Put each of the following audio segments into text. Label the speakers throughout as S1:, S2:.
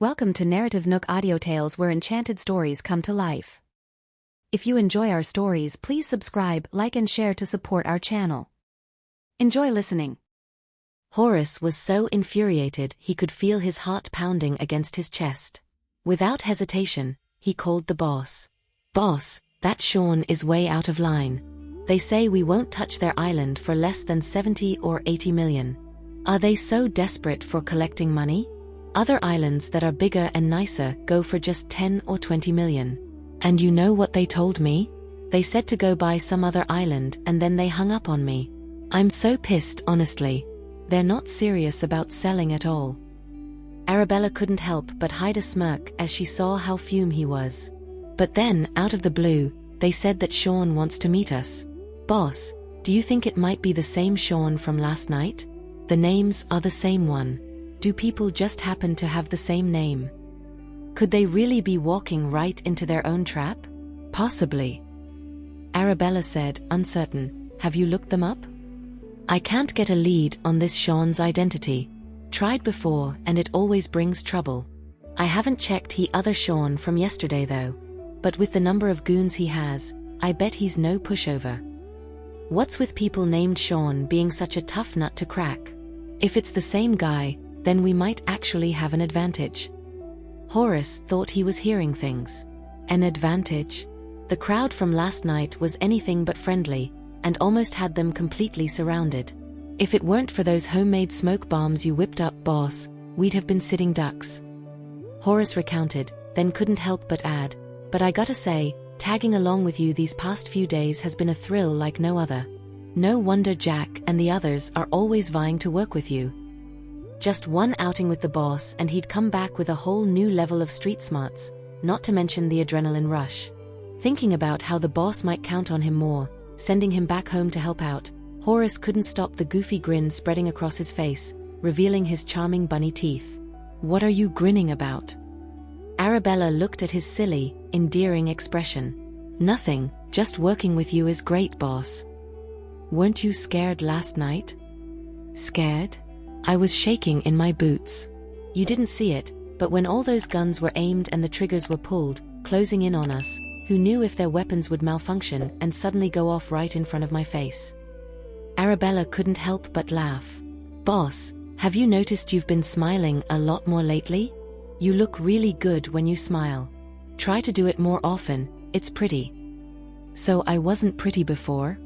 S1: Welcome to NarrativeNook where enchanted stories come to life. If you enjoy our stories, please subscribe, like and share to support our channel. Enjoy listening.
S2: Horace was so infuriated he could feel his heart pounding against his chest. Without hesitation, he called the boss. "Boss, that Sean is way out of line. They say we won't touch their island for less than 70 or 80 million. Are they so desperate for collecting money? Other islands that are bigger and nicer go for just 10 or 20 million. And you know what they told me? They said to go buy some other island and then they hung up on me. I'm so pissed, honestly. They're not serious about selling at all." Arabella couldn't help but hide a smirk as she saw how fume he was. But then, out of the blue, they said that Sean wants to meet us. "Boss, do you think it might be the same Sean from last night? The names are the same one. Do people just happen to have the same name? Could they really be walking right into their own trap? Possibly." Arabella said, uncertain. "Have you looked them up?" "I can't get a lead on this Sean's identity. Tried before and it always brings trouble. I haven't checked the other Sean from yesterday though. But with the number of goons he has, I bet he's no pushover. What's with people named Sean being such a tough nut to crack? If it's the same guy, then we might actually have an advantage." Horace thought he was hearing things. An advantage? The crowd from last night was anything but friendly, and almost had them completely surrounded. "If it weren't for those homemade smoke bombs you whipped up, boss, we'd have been sitting ducks." Horace recounted, then couldn't help but add, "But I gotta say, tagging along with you these past few days has been a thrill like no other. No wonder Jack and the others are always vying to work with you." Just one outing with the boss and he'd come back with a whole new level of street smarts, not to mention the adrenaline rush. Thinking about how the boss might count on him more, sending him back home to help out, Horace couldn't stop the goofy grin spreading across his face, revealing his charming bunny teeth. "What are you grinning about?" Arabella looked at his silly, endearing expression. "Nothing, just working with you is great, boss." "Weren't you scared last night?" "Scared? I was shaking in my boots. You didn't see it, but when all those guns were aimed and the triggers were pulled, closing in on us, who knew if their weapons would malfunction and suddenly go off right in front of my face?" Arabella couldn't help but laugh. "Boss, have you noticed you've been smiling a lot more lately? You look really good when you smile. Try to do it more often, it's pretty." "So I wasn't pretty before?"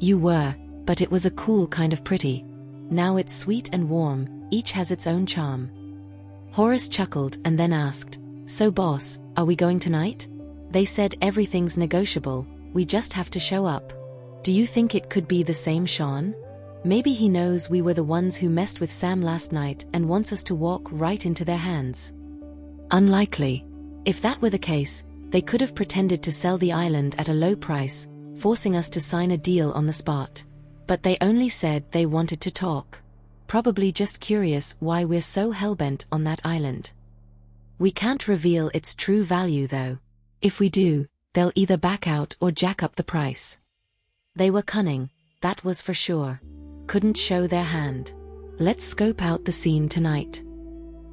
S2: "You were, but it was a cool kind of pretty. Now it's sweet and warm, each has its own charm." Horace chuckled and then asked, "So boss, are we going tonight? They said everything's negotiable, we just have to show up. Do you think it could be the same Sean? Maybe he knows we were the ones who messed with Sam last night and wants us to walk right into their hands." "Unlikely. If that were the case, they could have pretended to sell the island at a low price, forcing us to sign a deal on the spot. But they only said they wanted to talk. Probably just curious why we're so hellbent on that island. We can't reveal its true value though. If we do, they'll either back out or jack up the price." They were cunning, that was for sure. Couldn't show their hand. "Let's scope out the scene tonight."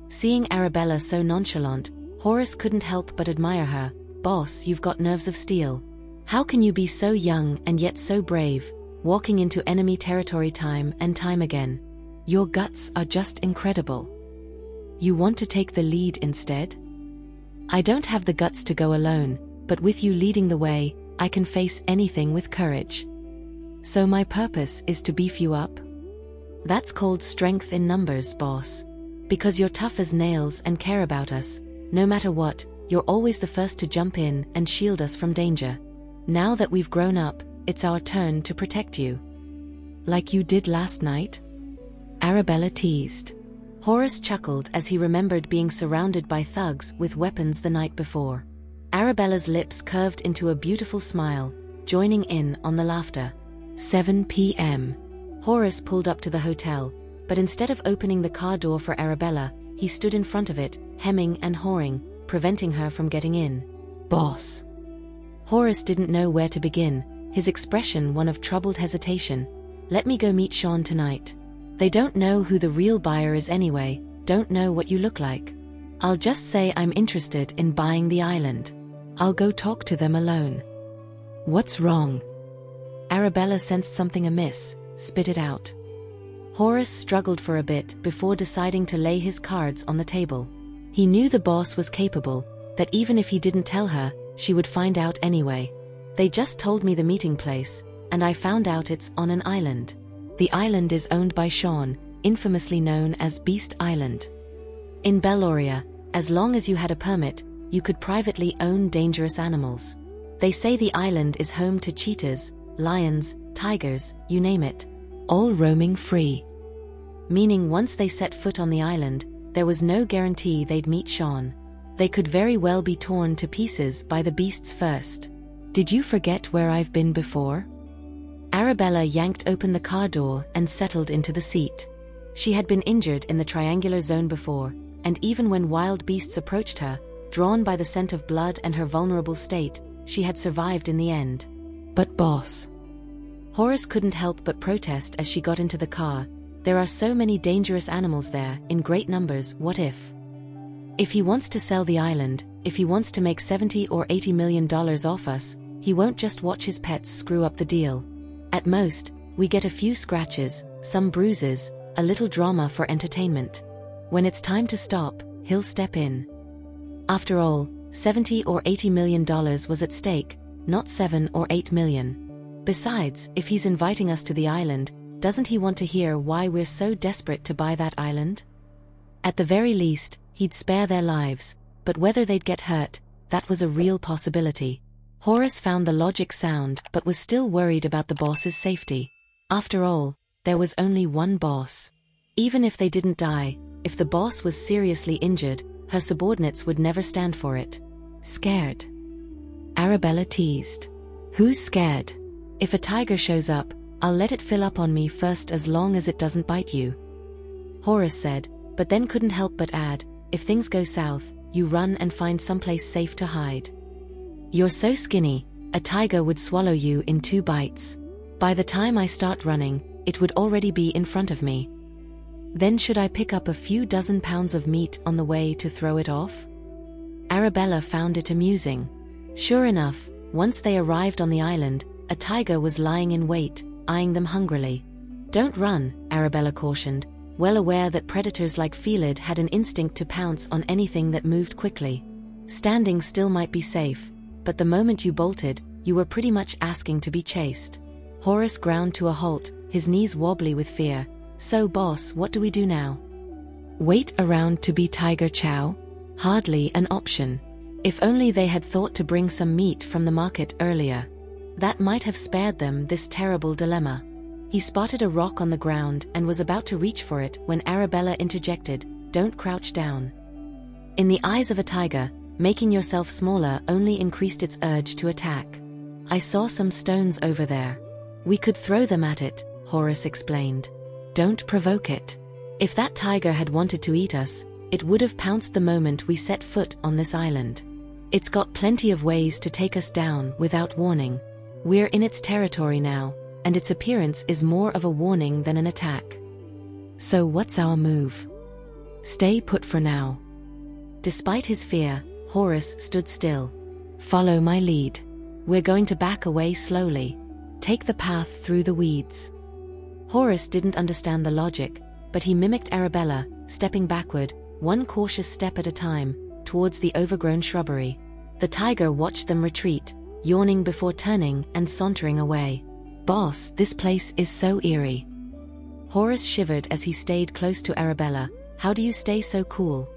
S2: Seeing Arabella so nonchalant, Horace couldn't help but admire her. "Boss, you've got nerves of steel. How can you be so young and yet so brave, walking into enemy territory time and time again? Your guts are just incredible. You want to take the lead instead?" "I don't have the guts to go alone, but with you leading the way, I can face anything with courage. So my purpose is to beef you up?" "That's called strength in numbers, boss. Because you're tough as nails and care about us, no matter what, you're always the first to jump in and shield us from danger. Now that we've grown up, it's our turn to protect you." "Like you did last night?" Arabella teased. Horace chuckled as he remembered being surrounded by thugs with weapons the night before. Arabella's lips curved into a beautiful smile, joining in on the laughter. 7 p.m. Horace pulled up to the hotel, but instead of opening the car door for Arabella, he stood in front of it, hemming and hawing, preventing her from getting in. "Boss." Horace didn't know where to begin, his expression one of troubled hesitation. "Let me go meet Sean tonight. They don't know who the real buyer is anyway, don't know what you look like. I'll just say I'm interested in buying the island. I'll go talk to them alone. What's wrong? Arabella sensed something amiss, spit it out. Horace struggled for a bit before deciding to lay his cards on the table. He knew the boss was capable, that even if he didn't tell her, she would find out anyway. They just told me the meeting place, and I found out it's on an island. The island is owned by Sean, infamously known as Beast Island. In Belloria, as long as you had a permit, you could privately own dangerous animals. They say the island is home to cheetahs, lions, tigers, you name it, all roaming free. Meaning once they set foot on the island, there was no guarantee they'd meet Sean. They could very well be torn to pieces by the beasts first. Did you forget where I've been before? Arabella yanked open the car door and settled into the seat. She had been injured in the triangular zone before, and even when wild beasts approached her, drawn by the scent of blood and her vulnerable state, she had survived in the end. But boss. Horace couldn't help but protest as she got into the car. There are so many dangerous animals there, in great numbers, what if? If he wants to sell the island, if he wants to make $70 or $80 million off us, he won't just watch his pets screw up the deal. At most, we get a few scratches, some bruises, a little drama for entertainment. When it's time to stop, he'll step in. After all, $70 or $80 million was at stake, not $7 or $8 million. Besides, if he's inviting us to the island, doesn't he want to hear why we're so desperate to buy that island? At the very least, he'd spare their lives, but whether they'd get hurt, that was a real possibility. Horace found the logic sound but was still worried about the boss's safety. After all, there was only one boss. Even if they didn't die, if the boss was seriously injured, her subordinates would never stand for it. Scared? Arabella teased. Who's scared? If a tiger shows up, I'll let it fill up on me first as long as it doesn't bite you. Horace said, but then couldn't help but add, if things go south, you run and find someplace safe to hide. You're so skinny, a tiger would swallow you in 2 bites. By the time I start running, it would already be in front of me. Then should I pick up a few dozen pounds of meat on the way to throw it off? Arabella found it amusing. Sure enough, once they arrived on the island, a tiger was lying in wait, eyeing them hungrily. Don't run, Arabella cautioned, well aware that predators like Felid had an instinct to pounce on anything that moved quickly. Standing still might be safe, but the moment you bolted, you were pretty much asking to be chased. Horace ground to a halt, his knees wobbly with fear. So boss, what do we do now? Wait around to be tiger chow? Hardly an option. If only they had thought to bring some meat from the market earlier. That might have spared them this terrible dilemma. He spotted a rock on the ground and was about to reach for it when Arabella interjected, "Don't crouch down." In the eyes of a tiger, making yourself smaller only increased its urge to attack. I saw some stones over there. We could throw them at it, Horace explained. Don't provoke it. If that tiger had wanted to eat us, it would have pounced the moment we set foot on this island. It's got plenty of ways to take us down without warning. We're in its territory now, and its appearance is more of a warning than an attack. So what's our move? Stay put for now. Despite his fear, Horace stood still. Follow my lead. We're going to back away slowly. Take the path through the weeds. Horace didn't understand the logic, but he mimicked Arabella, stepping backward, one cautious step at a time, towards the overgrown shrubbery. The tiger watched them retreat, yawning before turning and sauntering away. Boss, this place is so eerie. Horace shivered as he stayed close to Arabella. How do you stay so cool?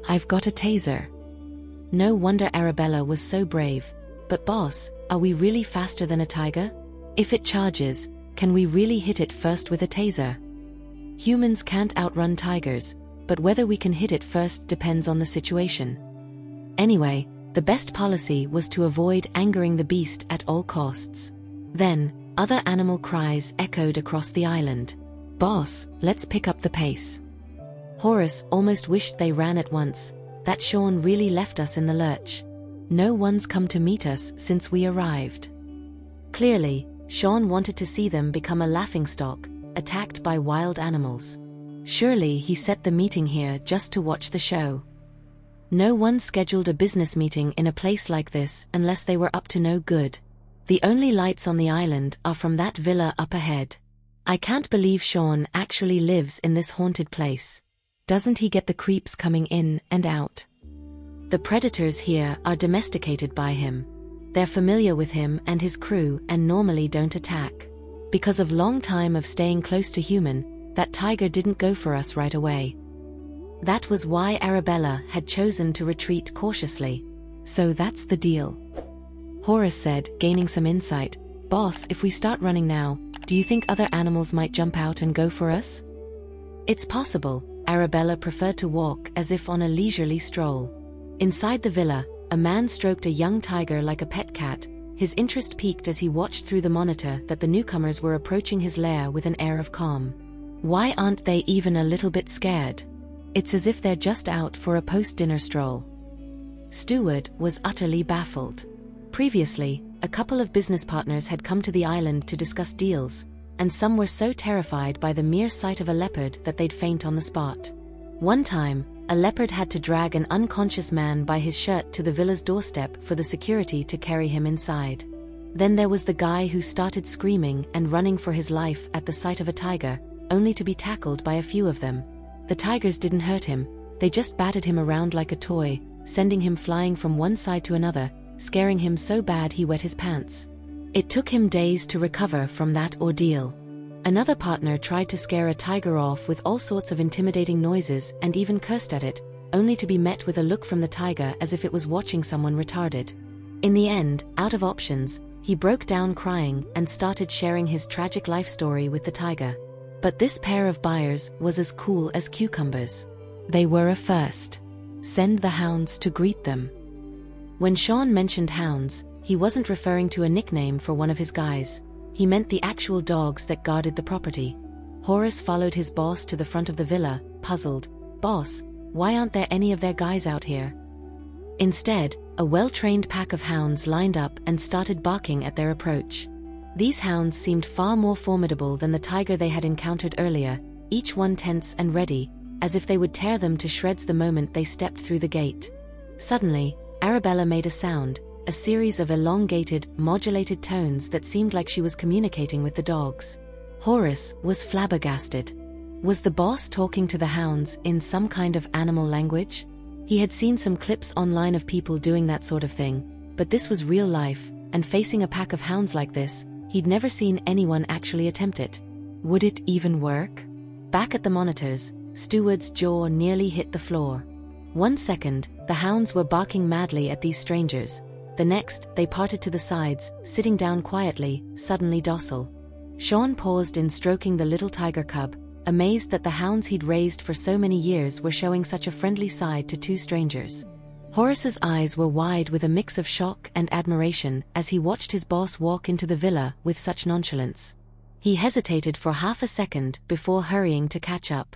S2: I've got a taser. No wonder Arabella was so brave. But boss, are we really faster than a tiger? If it charges, can we really hit it first with a taser? Humans can't outrun tigers, but whether we can hit it first depends on the situation. Anyway, the best policy was to avoid angering the beast at all costs. Then, other animal cries echoed across the island. Boss, let's pick up the pace. Horace almost wished they ran at once. That Sean really left us in the lurch. No one's come to meet us since we arrived. Clearly, Sean wanted to see them become a laughingstock, attacked by wild animals. Surely he set the meeting here just to watch the show. No one scheduled a business meeting in a place like this unless they were up to no good. The only lights on the island are from that villa up ahead. I can't believe Sean actually lives in this haunted place. Doesn't he get the creeps coming in and out? The predators here are domesticated by him. They're familiar with him and his crew and normally don't attack. Because of long time of staying close to human, that tiger didn't go for us right away. That was why Arabella had chosen to retreat cautiously.
S1: So that's the deal. Horace said, gaining some insight. Boss, if we start running now, do you think other animals might jump out and go for us?
S2: It's possible. Arabella preferred to walk as if on a leisurely stroll. Inside the villa, a man stroked a young tiger like a pet cat. His interest peaked as he watched through the monitor that the newcomers were approaching his lair with an air of calm. Why aren't they even a little bit scared? It's as if they're just out for a post-dinner stroll. Stewart was utterly baffled. Previously, a couple of business partners had come to the island to discuss deals, and some were so terrified by the mere sight of a leopard that they'd faint on the spot. One time, a leopard had to drag an unconscious man by his shirt to the villa's doorstep for the security to carry him inside. Then there was the guy who started screaming and running for his life at the sight of a tiger, only to be tackled by a few of them. The tigers didn't hurt him, they just batted him around like a toy, sending him flying from one side to another, scaring him so bad he wet his pants. It took him days to recover from that ordeal. Another partner tried to scare a tiger off with all sorts of intimidating noises and even cursed at it, only to be met with a look from the tiger as if it was watching someone retarded. In the end, out of options, he broke down crying and started sharing his tragic life story with the tiger. But this pair of buyers was as cool as cucumbers. They were a first. Send the hounds to greet them. When Sean mentioned hounds, he wasn't referring to a nickname for one of his guys. He meant the actual dogs that guarded the property. Horace followed his boss to the front of the villa, puzzled. Boss, why aren't there any of their guys out here? Instead, a well-trained pack of hounds lined up and started barking at their approach. These hounds seemed far more formidable than the tiger they had encountered earlier, each one tense and ready, as if they would tear them to shreds the moment they stepped through the gate. Suddenly, Arabella made a sound, a series of elongated, modulated tones that seemed like she was communicating with the dogs. Horace was flabbergasted. Was the boss talking to the hounds in some kind of animal language? He had seen some clips online of people doing that sort of thing, but this was real life, and facing a pack of hounds like this, he'd never seen anyone actually attempt it. Would it even work? Back at the monitors, Stewart's jaw nearly hit the floor. 1 second, the hounds were barking madly at these strangers. The next, they parted to the sides, sitting down quietly, suddenly docile. Sean paused in stroking the little tiger cub, amazed that the hounds he'd raised for so many years were showing such a friendly side to two strangers. Horace's eyes were wide with a mix of shock and admiration as he watched his boss walk into the villa with such nonchalance. He hesitated for half a second before hurrying to catch up.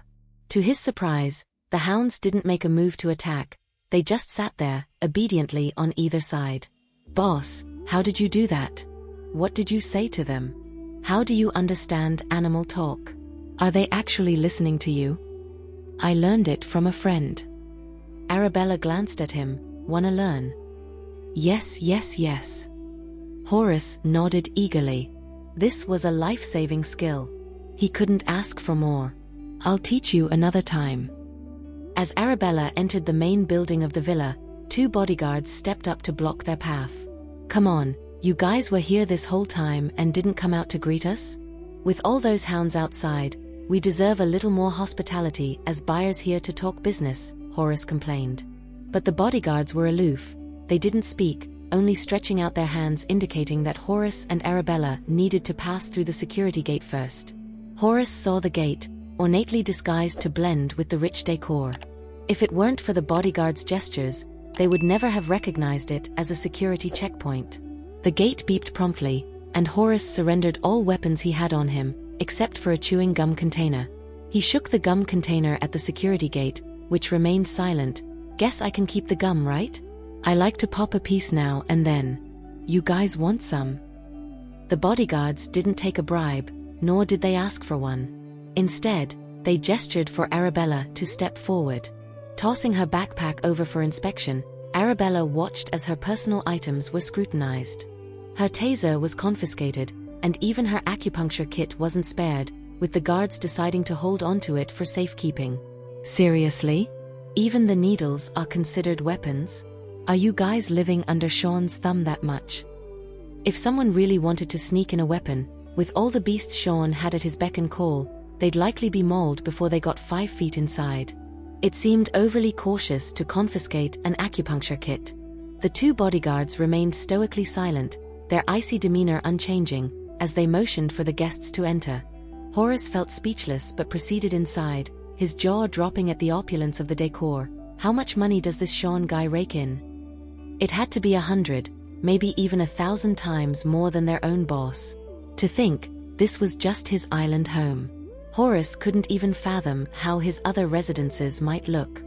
S2: To his surprise, the hounds didn't make a move to attack. They just sat there, obediently on either side. Boss, how did you do that? What did you say to them? How do you understand animal talk? Are they actually listening to you? I learned it from a friend. Arabella glanced at him. Wanna learn? Yes, yes, yes. Horace nodded eagerly. This was a life-saving skill. He couldn't ask for more. I'll teach you another time. As Arabella entered the main building of the villa, 2 bodyguards stepped up to block their path. Come on, you guys were here this whole time and didn't come out to greet us? With all those hounds outside, we deserve a little more hospitality as buyers here to talk business, Horace complained. But the bodyguards were aloof. They didn't speak, only stretching out their hands indicating that Horace and Arabella needed to pass through the security gate first. Horace saw the gate, ornately disguised to blend with the rich decor. If it weren't for the bodyguards' gestures, they would never have recognized it as a security checkpoint. The gate beeped promptly, and Horace surrendered all weapons he had on him, except for a chewing gum container. He shook the gum container at the security gate, which remained silent. Guess I can keep the gum, right? I like to pop a piece now and then. You guys want some? The bodyguards didn't take a bribe, nor did they ask for one. Instead, they gestured for Arabella to step forward. Tossing her backpack over for inspection, Arabella watched as her personal items were scrutinized. Her taser was confiscated, and even her acupuncture kit wasn't spared, with the guards deciding to hold onto it for safekeeping. Seriously? Even the needles are considered weapons? Are you guys living under Sean's thumb that much? If someone really wanted to sneak in a weapon, with all the beasts Sean had at his beck and call, they'd likely be mauled before they got 5 feet inside. It seemed overly cautious to confiscate an acupuncture kit. The 2 bodyguards remained stoically silent, their icy demeanor unchanging, as they motioned for the guests to enter. Horace felt speechless but proceeded inside, his jaw dropping at the opulence of the decor. How much money does this Sean guy rake in? It had to be 100, maybe even 1,000 times more than their own boss. To think, this was just his island home. Horace couldn't even fathom how his other residences might look.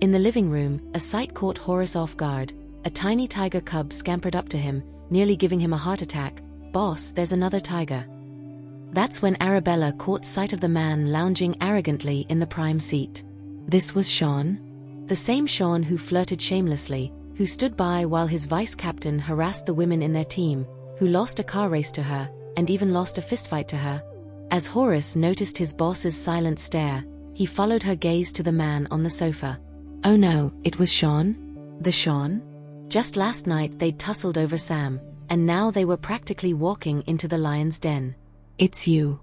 S2: In the living room, a sight caught Horace off guard. A tiny tiger cub scampered up to him, nearly giving him a heart attack. "Boss, there's another tiger." That's when Arabella caught sight of the man lounging arrogantly in the prime seat. This was Sean? The same Sean who flirted shamelessly, who stood by while his vice-captain harassed the women in their team, who lost a car race to her, and even lost a fistfight to her. As Horace noticed his boss's silent stare, he followed her gaze to the man on the sofa. Oh no, it was Sean? The Sean? Just last night they'd tussled over Sam, and now they were practically walking into the lion's den. "It's you."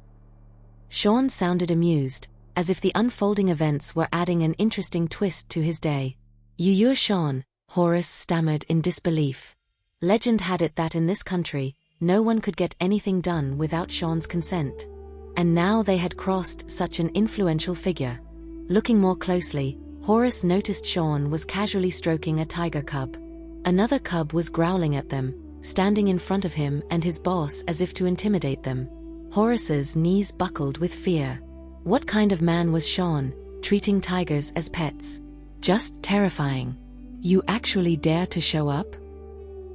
S2: Sean sounded amused, as if the unfolding events were adding an interesting twist to his day. You're Sean," Horace stammered in disbelief. Legend had it that in this country, no one could get anything done without Sean's consent. And now they had crossed such an influential figure. Looking more closely, Horace noticed Sean was casually stroking a tiger cub. Another cub was growling at them, standing in front of him and his boss as if to intimidate them. Horace's knees buckled with fear. What kind of man was Sean, treating tigers as pets? Just terrifying. "You actually dare to show up?"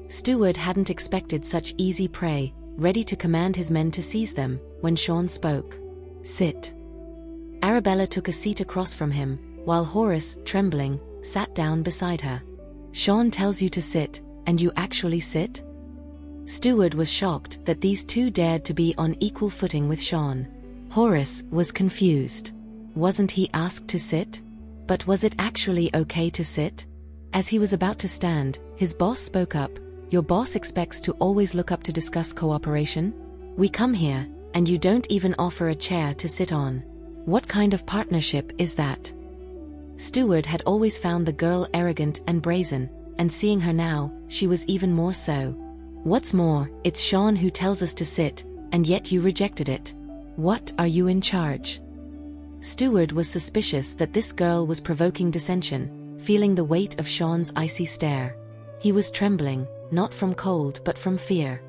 S2: Steward hadn't expected such easy prey, ready to command his men to seize them, when Sean spoke. "Sit." Arabella took a seat across from him, while Horace, trembling, sat down beside her. "Sean tells you to sit, and you actually sit?" Steward was shocked that these 2 dared to be on equal footing with Sean. Horace was confused. Wasn't he asked to sit? But was it actually okay to sit? As he was about to stand, his boss spoke up. "Your boss expects to always look up to discuss cooperation? We come here, and you don't even offer a chair to sit on. What kind of partnership is that?" Steward had always found the girl arrogant and brazen, and seeing her now, she was even more so. "What's more, it's Sean who tells us to sit, and yet you rejected it. What, are you in charge?" Steward was suspicious that this girl was provoking dissension, feeling the weight of Sean's icy stare. He was trembling, not from cold but from fear.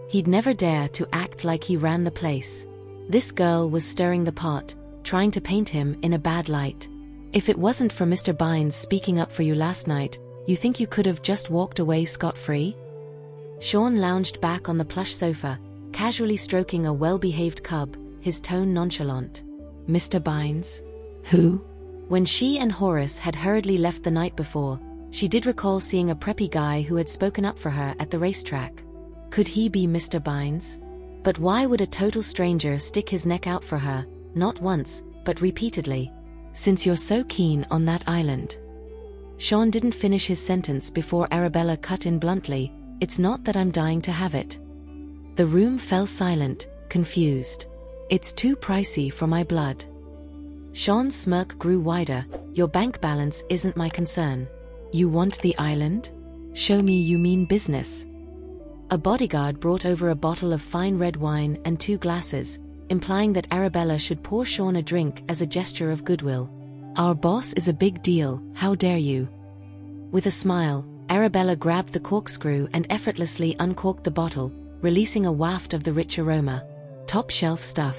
S2: He'd never dare to act like he ran the place. This girl was stirring the pot, trying to paint him in a bad light. "If it wasn't for Mr. Bynes speaking up for you last night, you think you could have just walked away scot-free?" Sean lounged back on the plush sofa, casually stroking a well-behaved cub, his tone nonchalant. "Mr. Bynes? Who?" When she and Horace had hurriedly left the night before, she did recall seeing a preppy guy who had spoken up for her at the racetrack. Could he be Mr. Bynes? But why would a total stranger stick his neck out for her, not once, but repeatedly? "Since you're so keen on that island." Sean didn't finish his sentence before Arabella cut in bluntly, "It's not that I'm dying to have it." The room fell silent, confused. "It's too pricey for my blood." Sean's smirk grew wider. "Your bank balance isn't my concern. You want the island? Show me you mean business." A bodyguard brought over a bottle of fine red wine and 2 glasses, implying that Arabella should pour Sean a drink as a gesture of goodwill. "Our boss is a big deal, how dare you?" With a smile, Arabella grabbed the corkscrew and effortlessly uncorked the bottle, releasing a waft of the rich aroma. Top-shelf stuff.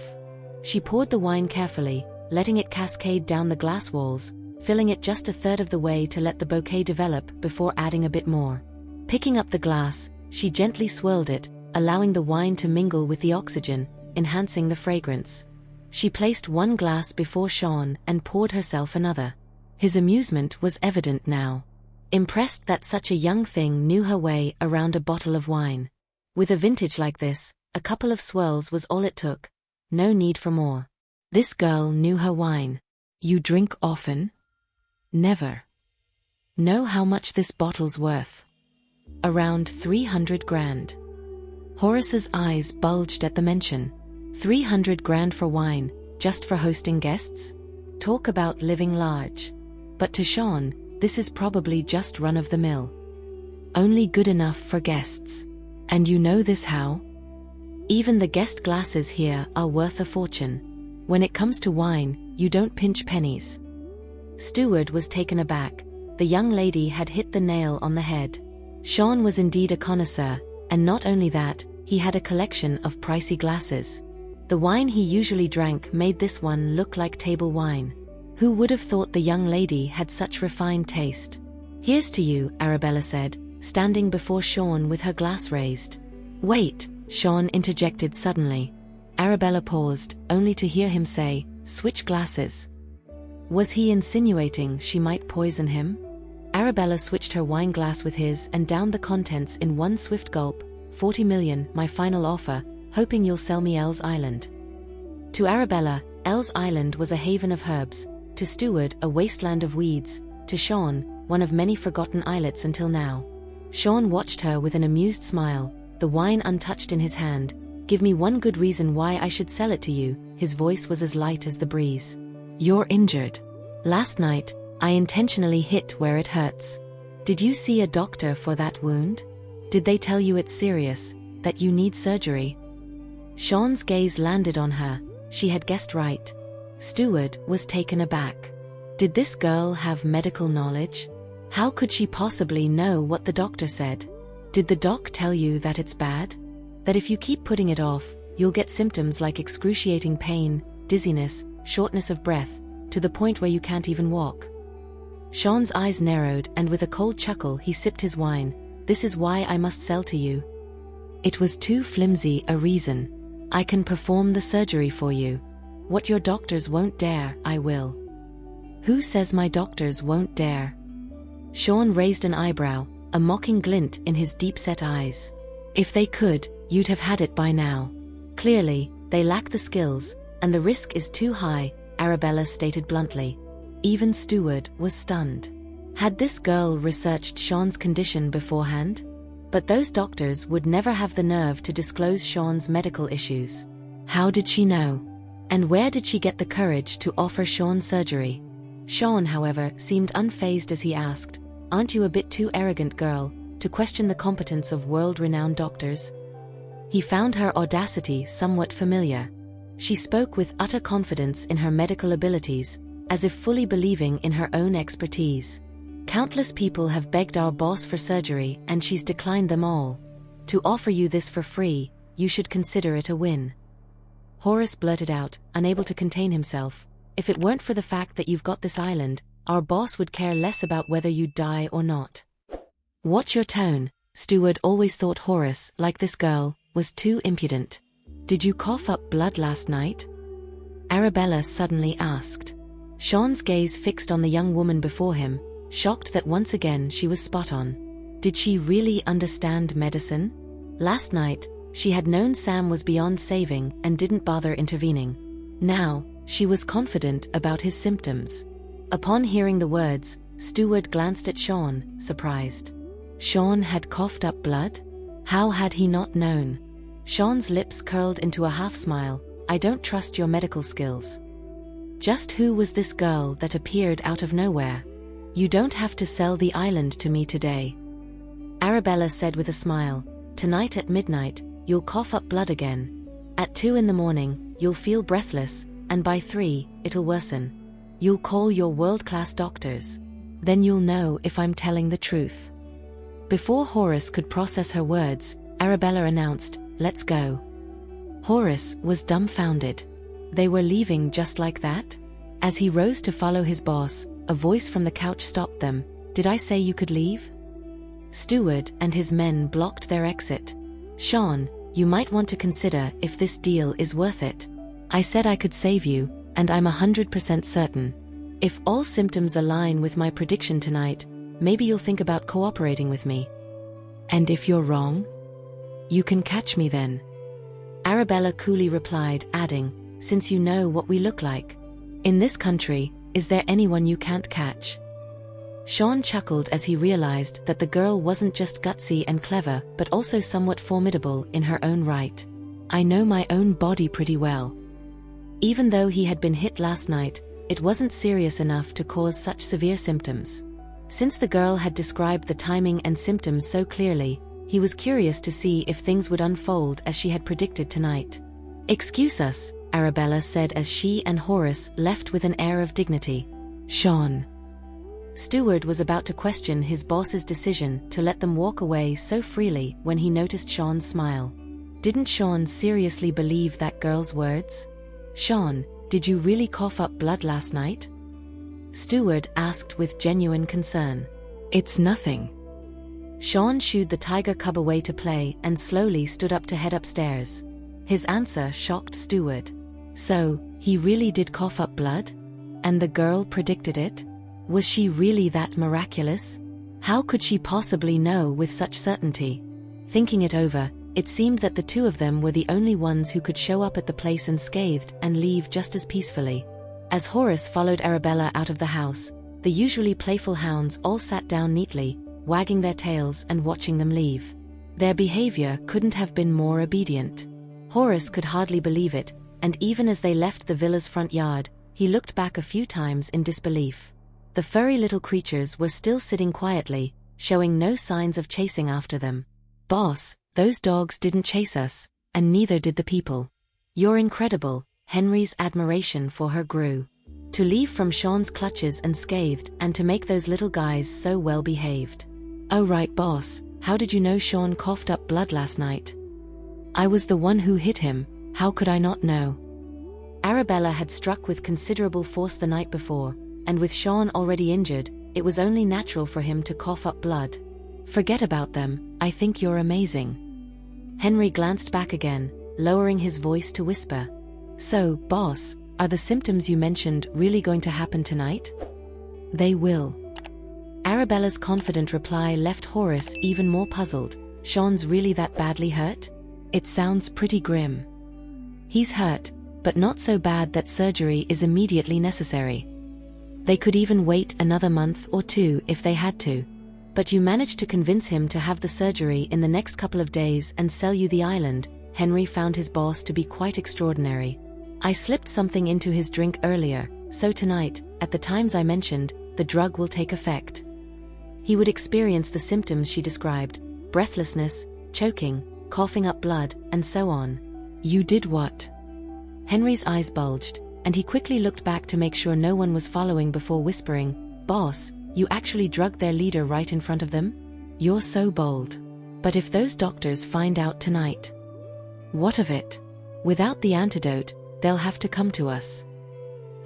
S2: She poured the wine carefully, letting it cascade down the glass walls, filling it just a third of the way to let the bouquet develop before adding a bit more. Picking up the glass, she gently swirled it, allowing the wine to mingle with the oxygen, enhancing the fragrance. She placed 1 glass before Sean and poured herself another. His amusement was evident now. Impressed that such a young thing knew her way around a bottle of wine. With a vintage like this, a couple of swirls was all it took. No need for more. This girl knew her wine. You drink often? Never. Know how much this bottle's worth? Around 300 grand. Horace's eyes bulged at the mention. 300 grand for wine, just for hosting guests? Talk about living large. But to Sean, this is probably just run-of-the-mill. Only good enough for guests. And you know this how? Even the guest glasses here are worth a fortune. When it comes to wine, you don't pinch pennies. Steward was taken aback. The young lady had hit the nail on the head. Sean was indeed a connoisseur, and not only that, he had a collection of pricey glasses. The wine he usually drank made this one look like table wine. Who would have thought the young lady had such refined taste? Here's to you, Arabella said, standing before Sean with her glass raised. Wait, Sean interjected suddenly. Arabella paused, only to hear him say, switch glasses. Was he insinuating she might poison him? Arabella switched her wine glass with his and downed the contents in one swift gulp. 40 million, my final offer, hoping you'll sell me Elle's Island. To Arabella, Elle's Island was a haven of herbs. To Steward, a wasteland of weeds. To Sean, one of many forgotten islets until now. Sean watched her with an amused smile, the wine untouched in his hand. Give me one good reason why I should sell it to you. His voice was as light as the breeze. You're injured. Last night, I intentionally hit where it hurts. Did you see a doctor for that wound? Did they tell you it's serious, that you need surgery? Sean's gaze landed on her. She had guessed right. Steward was taken aback. Did this girl have medical knowledge? How could she possibly know what the doctor said? Did the doc tell you that it's bad? That if you keep putting it off, you'll get symptoms like excruciating pain, dizziness, shortness of breath, to the point where you can't even walk? Sean's eyes narrowed, and with a cold chuckle he sipped his wine. This is why I must sell to you. It was too flimsy a reason. I can perform the surgery for you. What your doctors won't dare, I will. Who says my doctors won't dare? Sean raised an eyebrow, a mocking glint in his deep-set eyes. If they could, you'd have had it by now. Clearly, they lack the skills, and the risk is too high, Arabella stated bluntly. Even Steward was stunned. Had this girl researched Sean's condition beforehand? But those doctors would never have the nerve to disclose Sean's medical issues. How did she know? And where did she get the courage to offer Sean surgery? Sean, however, seemed unfazed as he asked, aren't you a bit too arrogant, girl, to question the competence of world-renowned doctors? He found her audacity somewhat familiar. She spoke with utter confidence in her medical abilities, as if fully believing in her own expertise. Countless people have begged our boss for surgery and she's declined them all. To offer you this for free, you should consider it a win. Horace blurted out, unable to contain himself. If it weren't for the fact that you've got this island, our boss would care less about whether you die or not. Watch your tone. Steward always thought Horace, like this girl, was too impudent. Did you cough up blood last night? Arabella suddenly asked. Sean's gaze fixed on the young woman before him, shocked that once again she was spot on. Did she really understand medicine? Last night, she had known Sam was beyond saving and didn't bother intervening. Now, she was confident about his symptoms. Upon hearing the words, Steward glanced at Sean, surprised. Sean had coughed up blood? How had he not known? Sean's lips curled into a half-smile. I don't trust your medical skills. Just who was this girl that appeared out of nowhere? You don't have to sell the island to me today. Arabella said with a smile. Tonight at midnight, you'll cough up blood again. At 2 in the morning, you'll feel breathless, and by 3, it'll worsen. You'll call your world-class doctors. Then you'll know if I'm telling the truth. Before Horace could process her words, Arabella announced, let's go. Horace was dumbfounded. They were leaving just like that? As he rose to follow his boss, a voice from the couch stopped them. Did I say you could leave? Steward and his men blocked their exit. Sean, you might want to consider if this deal is worth it. I said I could save you, and I'm 100% certain. If all symptoms align with my prediction tonight, maybe you'll think about cooperating with me. And if you're wrong? You can catch me then. Arabella coolly replied, adding, since you know what we look like. In this country, is there anyone you can't catch? Sean chuckled as he realized that the girl wasn't just gutsy and clever but also somewhat formidable in her own right. I know my own body pretty well. Even though he had been hit last night, it wasn't serious enough to cause such severe symptoms. Since the girl had described the timing and symptoms so clearly, he was curious to see if things would unfold as she had predicted tonight. Excuse us, Arabella said as she and Horace left with an air of dignity. Sean. Stewart was about to question his boss's decision to let them walk away so freely when he noticed Sean's smile. Didn't Sean seriously believe that girl's words? Sean, did you really cough up blood last night? Stewart asked with genuine concern. It's nothing. Sean shooed the tiger cub away to play and slowly stood up to head upstairs. His answer shocked Stewart. So, he really did cough up blood? And the girl predicted it? Was she really that miraculous? How could she possibly know with such certainty? Thinking it over, it seemed that the two of them were the only ones who could show up at the place unscathed and leave just as peacefully. As Horace followed Arabella out of the house, the usually playful hounds all sat down neatly, wagging their tails and watching them leave. Their behavior couldn't have been more obedient. Horace could hardly believe it, and even as they left the villa's front yard, he looked back a few times in disbelief. The furry little creatures were still sitting quietly, showing no signs of chasing after them. Boss, those dogs didn't chase us, and neither did the people. You're incredible. Henry's admiration for her grew. To leave from Sean's clutches unscathed and to make those little guys so well behaved. Oh right, boss, how did you know Sean coughed up blood last night? I was the one who hit him, how could I not know? Arabella had struck with considerable force the night before, and with Sean already injured, it was only natural for him to cough up blood. Forget about them, I think you're amazing. Henry glanced back again, lowering his voice to whisper. So, boss, are the symptoms you mentioned really going to happen tonight? They will. Arabella's confident reply left Horace even more puzzled. Sean's really that badly hurt? It sounds pretty grim. He's hurt, but not so bad that surgery is immediately necessary. They could even wait another month or two if they had to. But you managed to convince him to have the surgery in the next couple of days and sell you the island. Henry found his boss to be quite extraordinary. I slipped something into his drink earlier, so tonight, at the times I mentioned, the drug will take effect. He would experience the symptoms she described: breathlessness, choking, coughing up blood, and so on. You did what? Henry's eyes bulged, and he quickly looked back to make sure no one was following before whispering, Boss, you actually drugged their leader right in front of them? You're so bold. But if those doctors find out tonight? What of it? Without the antidote, they'll have to come to us.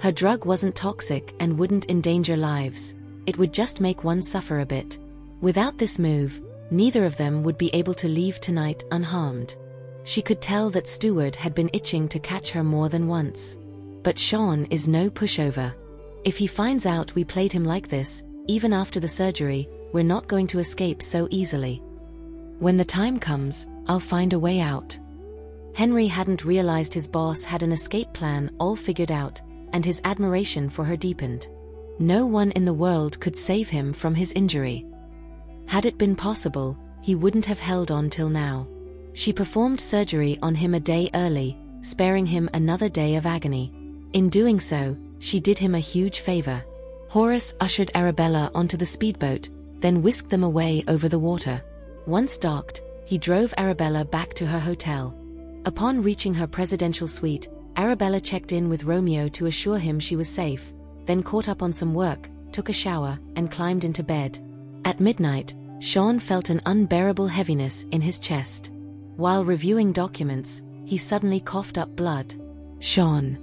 S2: Her drug wasn't toxic and wouldn't endanger lives. It would just make one suffer a bit. Without this move, neither of them would be able to leave tonight unharmed. She could tell that Stewart had been itching to catch her more than once. But Sean is no pushover. If he finds out we played him like this, even after the surgery, we're not going to escape so easily. When the time comes, I'll find a way out. Henry hadn't realized his boss had an escape plan all figured out, and his admiration for her deepened. No one in the world could save him from his injury. Had it been possible, he wouldn't have held on till now. She performed surgery on him a day early, sparing him another day of agony. In doing so, she did him a huge favor. Horace ushered Arabella onto the speedboat, then whisked them away over the water. Once docked, he drove Arabella back to her hotel. Upon reaching her presidential suite, Arabella checked in with Romeo to assure him she was safe, then caught up on some work, took a shower, and climbed into bed. At midnight, Sean felt an unbearable heaviness in his chest. While reviewing documents, he suddenly coughed up blood. Sean.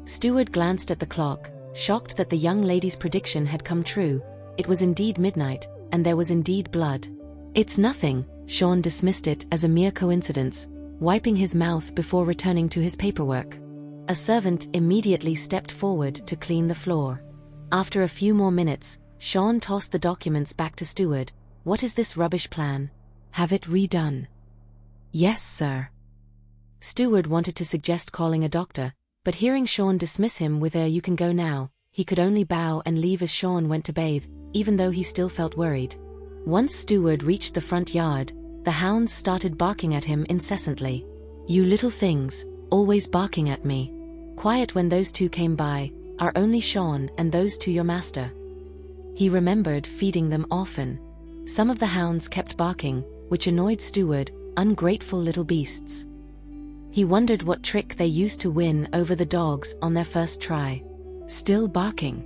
S2: Stewart glanced at the clock, shocked that the young lady's prediction had come true. It was indeed midnight, and there was indeed blood. It's nothing, Sean dismissed it as a mere coincidence, wiping his mouth before returning to his paperwork. A servant immediately stepped forward to clean the floor. After a few more minutes, Sean tossed the documents back to Steward. "What is this rubbish plan? Have it redone?" "Yes, sir." Steward wanted to suggest calling a doctor, but hearing Sean dismiss him with a "you can go now," he could only bow and leave as Sean went to bathe, even though he still felt worried. Once Steward reached the front yard, the hounds started barking at him incessantly. "You little things, always barking at me. Quiet when those two came by, are only Sean and those two your master." He remembered feeding them often. Some of the hounds kept barking, which annoyed Steward, ungrateful little beasts. He wondered what trick they used to win over the dogs on their first try. Still barking.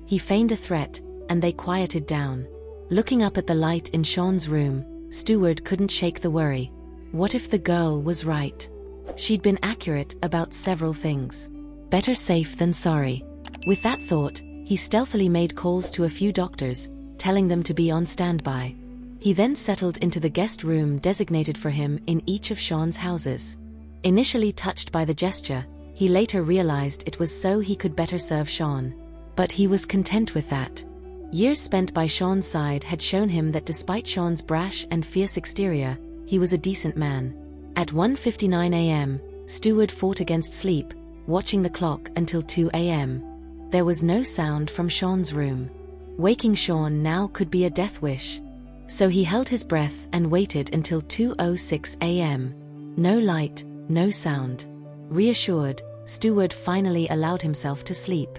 S2: He feigned a threat, and they quieted down. Looking up at the light in Sean's room, Steward couldn't shake the worry. What if the girl was right? She'd been accurate about several things. Better safe than sorry. With that thought, he stealthily made calls to a few doctors, telling them to be on standby. He then settled into the guest room designated for him in each of Sean's houses. Initially touched by the gesture, he later realized it was so he could better serve Sean. But he was content with that. Years spent by Sean's side had shown him that despite Sean's brash and fierce exterior, he was a decent man. At 1:59 a.m., Steward fought against sleep, watching the clock until 2 a.m. There was no sound from Sean's room. Waking Sean now could be a death wish. So he held his breath and waited until 2:06 a.m. No light, no sound. Reassured, Steward finally allowed himself to sleep.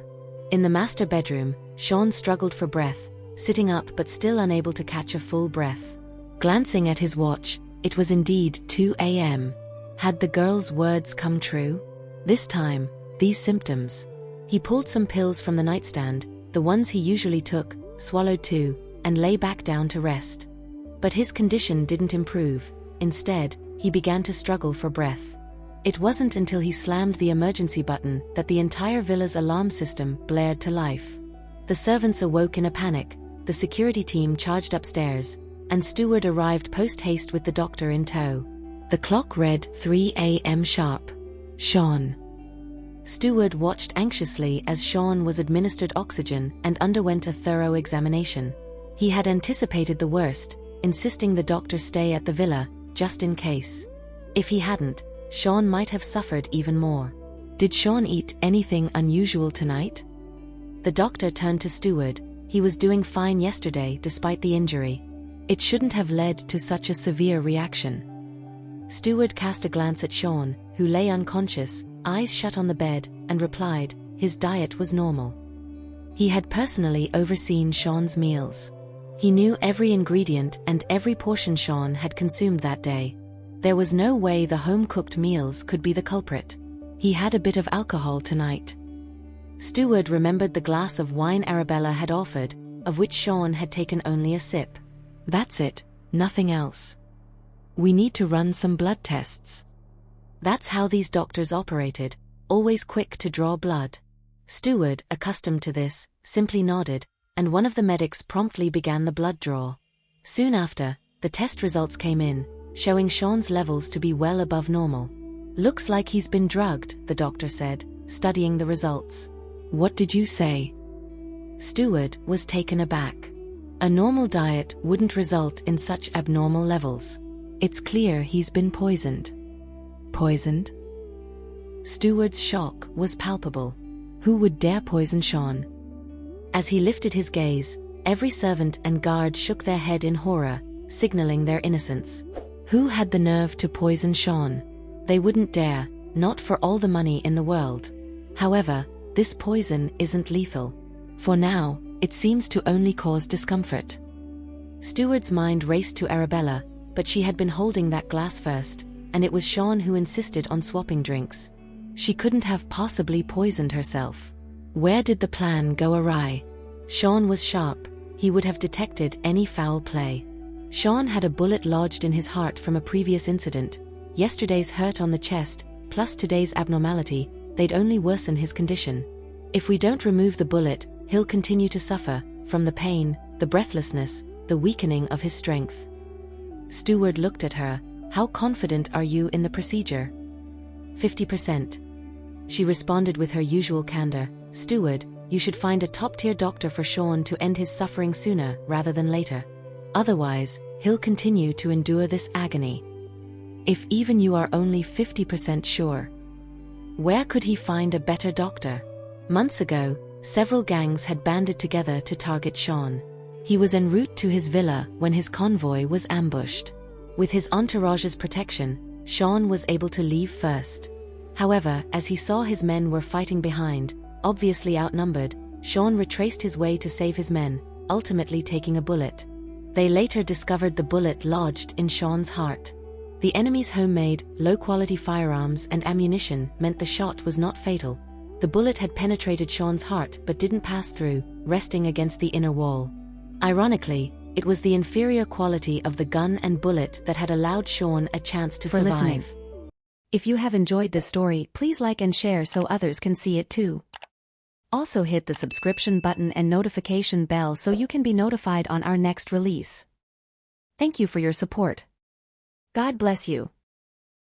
S2: In the master bedroom, Sean struggled for breath, sitting up but still unable to catch a full breath. Glancing at his watch, it was indeed 2 a.m. Had the girl's words come true? This time, these symptoms. He pulled some pills from the nightstand, the ones he usually took, swallowed two, and lay back down to rest. But his condition didn't improve. Instead, he began to struggle for breath. It wasn't until he slammed the emergency button that the entire villa's alarm system blared to life. The servants awoke in a panic, the security team charged upstairs, and Steward arrived post-haste with the doctor in tow. The clock read 3 a.m. sharp. Sean. Steward watched anxiously as Sean was administered oxygen and underwent a thorough examination. He had anticipated the worst, insisting the doctor stay at the villa, just in case. If he hadn't, Sean might have suffered even more. Did Sean eat anything unusual tonight? The doctor turned to Steward. He was doing fine yesterday despite the injury. It shouldn't have led to such a severe reaction. Steward cast a glance at Sean, who lay unconscious, eyes shut on the bed, and replied, his diet was normal. He had personally overseen Sean's meals. He knew every ingredient and every portion Sean had consumed that day. There was no way the home-cooked meals could be the culprit. He had a bit of alcohol tonight. Steward remembered the glass of wine Arabella had offered, of which Sean had taken only a sip. That's it, nothing else. We need to run some blood tests. That's how these doctors operated, always quick to draw blood. Steward, accustomed to this, simply nodded, and one of the medics promptly began the blood draw. Soon after, the test results came in, showing Sean's levels to be well above normal. Looks like he's been drugged, the doctor said, studying the results. What did you say? Steward was taken aback. A normal diet wouldn't result in such abnormal levels. It's clear he's been poisoned. Poisoned? Steward's shock was palpable. Who would dare poison Sean? As he lifted his gaze, every servant and guard shook their head in horror, signaling their innocence. Who had the nerve to poison Sean? They wouldn't dare, not for all the money in the world. However, this poison isn't lethal. For now, it seems to only cause discomfort. Steward's mind raced to Arabella, but she had been holding that glass first, and it was Sean who insisted on swapping drinks. She couldn't have possibly poisoned herself. Where did the plan go awry? Sean was sharp. He would have detected any foul play. Sean had a bullet lodged in his heart from a previous incident. Yesterday's hurt on the chest, plus today's abnormality, they'd only worsen his condition. If we don't remove the bullet, he'll continue to suffer, from the pain, the breathlessness, the weakening of his strength. Steward looked at her. How confident are you in the procedure? 50%. She responded with her usual candor. Steward, you should find a top-tier doctor for Sean to end his suffering sooner rather than later. Otherwise, he'll continue to endure this agony. If even you are only 50% sure. Where could he find a better doctor? Months ago, several gangs had banded together to target Sean. He was en route to his villa when his convoy was ambushed. With his entourage's protection, Sean was able to leave first. However, as he saw his men were fighting behind, obviously outnumbered, Sean retraced his way to save his men, ultimately taking a bullet. They later discovered the bullet lodged in Sean's heart. The enemy's homemade, low-quality firearms and ammunition meant the shot was not fatal. The bullet had penetrated Sean's heart but didn't pass through, resting against the inner wall. Ironically, it was the inferior quality of the gun and bullet that had allowed Sean a chance to survive.
S1: Listening. If you have enjoyed this story, please like and share so others can see it too. Also hit the subscription button and notification bell so you can be notified on our next release. Thank you for your support. God bless you.